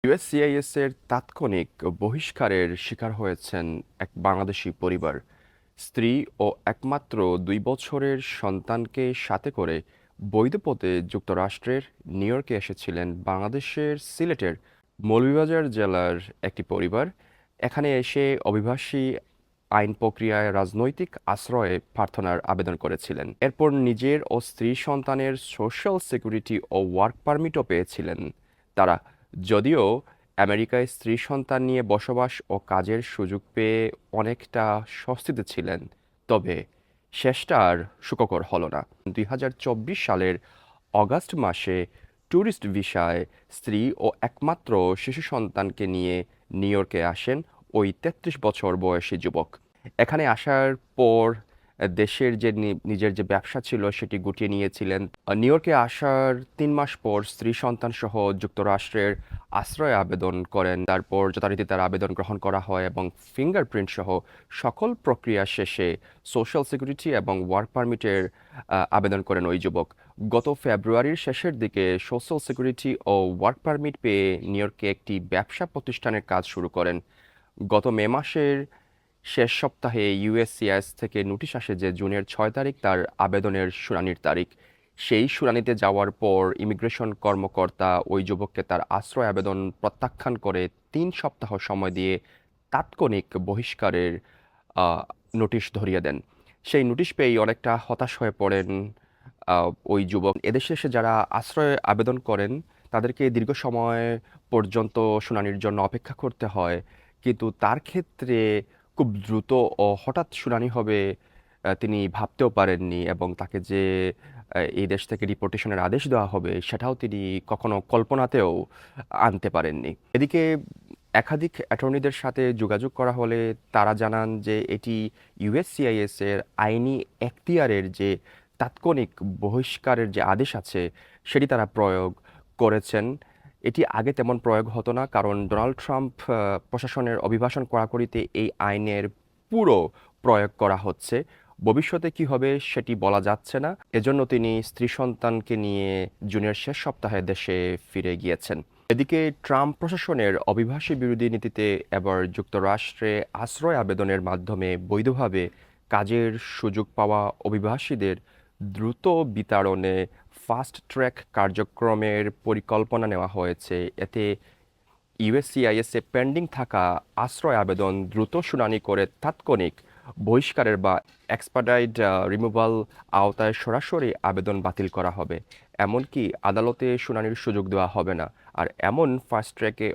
USCIS এর তাৎক্ষণিক বহিষ্কারের শিকার হয়েছেন এক বাংলাদেশি পরিবার। স্ত্রী ও একমাত্র ২ বছরের সন্তানকে সাথে করে বৈধ পথে যুক্তরাষ্ট্রের নিউ ইয়র্কে এসেছিলেন বাংলাদেশের সিলেটের মৌলভীবাজার জেলার একটি পরিবার। এখানে এসে অভিবাসী আইন প্রক্রিয়ায় রাজনৈতিক আশ্রয়ে প্রার্থনার আবেদন করেছিলেন। এরপর নিজের ও স্ত্রী সন্তানের সোশ্যাল সিকিউরিটি ও ওয়ার্ক পারমিটও পেয়েছিলেন তারা। যদিও আমেরিকায় স্ত্রী সন্তান নিয়ে বসবাস ও কাজের সুযোগ পেয়ে অনেকটা স্বস্তিতে ছিলেন, তবে শেষটা আর সুখকর হলো না। ২০২৪ সালের অগাস্ট মাসে ট্যুরিস্ট ভিসায় স্ত্রী ও একমাত্র শিশু সন্তানকে নিয়ে নিউ ইয়র্কে আসেন ওই ৩৩ বছর বয়সী যুবক। এখানে আসার পর দেশের যে নিজের যে ব্যবসা ছিল সেটি গুটিয়ে নিয়েছিলেন। নিউ ইয়র্কে আসার ৩ মাস পর স্ত্রী সন্তান সহ যুক্তরাষ্ট্রের আশ্রয় আবেদন করেন। তারপর যথারীতি তার আবেদন গ্রহণ করা হয় এবং ফিঙ্গারপ্রিন্ট সহ সকল প্রক্রিয়া শেষে সোশ্যাল সিকিউরিটি এবং ওয়ার্ক পারমিটের আবেদন করেন ওই যুবক। গত ফেব্রুয়ারির শেষের দিকে সোশ্যাল সিকিউরিটি ও ওয়ার্ক পারমিট পেয়ে নিউ ইয়র্কে একটি ব্যবসা প্রতিষ্ঠানের কাজ শুরু করেন। গত মে মাসের শেষ সপ্তাহে ইউএসসিআইএস থেকে নোটিশ আসে যে জুনের ৬ তারিখ তার আবেদনের শুনানির তারিখ। সেই শুনানিতে যাওয়ার পর ইমিগ্রেশন কর্মকর্তা ওই যুবককে তার আশ্রয় আবেদন প্রত্যাখ্যান করে ৩ সপ্তাহ সময় দিয়ে তাৎক্ষণিক বহিষ্কারের আহ, নোটিশ ধরিয়ে দেন। সেই নোটিশ পেয়েই অনেকটা হতাশ হয়ে পড়েন ওই যুবক। এদেশে এসে যারা আশ্রয় আবেদন করেন তাদেরকে দীর্ঘ সময় পর্যন্ত শুনানির জন্য অপেক্ষা করতে হয়, কিন্তু তার ক্ষেত্রে খুব দ্রুত ও হঠাৎ শুনানি হবে তিনি ভাবতেও পারেননি, এবং তাকে যে এই দেশ থেকে ডিপোর্টেশনের আদেশ দেওয়া হবে সেটাও তিনি কখনো কল্পনাতেও আনতে পারেননি। এদিকে একাধিক অ্যাটর্নিদের সাথে যোগাযোগ করা হলে তারা জানান যে এটি ইউএসসিআইএস এর আইনি এখতিয়ারের যে তাৎক্ষণিক বহিষ্কারের যে আদেশ আছে সেটি তারা প্রয়োগ করেছেন। এটি আগে তেমন প্রয়োগ হতো না, কারণ ডোনাল্ড ট্রাম্প প্রশাসনের অভিবাসন কড়াকড়িতে এই আইনের পুরো প্রয়োগ করা হচ্ছে। ভবিষ্যতে কি হবে সেটি বলা যাচ্ছে না, এজন্য তিনি স্ত্রী সন্তানকে নিয়ে জুনের শেষ সপ্তাহে দেশে ফিরে গিয়েছেন। এদিকে ট্রাম্প প্রশাসনের অভিবাসী বিরোধী নীতিতে এবার যুক্তরাষ্ট্রে আশ্রয় আবেদনের মাধ্যমে বৈধভাবে কাজের সুযোগ পাওয়া অভিবাসীদের দ্রুত বিতাড়নে ফাস্ট ট্র্যাক কার্যক্রমের পরিকল্পনা নেওয়া হয়েছে। এতে ইউএসসিআইএসে পেন্ডিং থাকা আশ্রয় আবেদন দ্রুত শুনানি করে তাৎক্ষণিক বহিষ্কারের বা এক্সপাডাইট রিমুভাল আওতায় সরাসরি আবেদন বাতিল করা হবে। এমনকি আদালতে শুনানির সুযোগ দেওয়া হবে না। আর এমন ফাস্ট ট্র্যাকে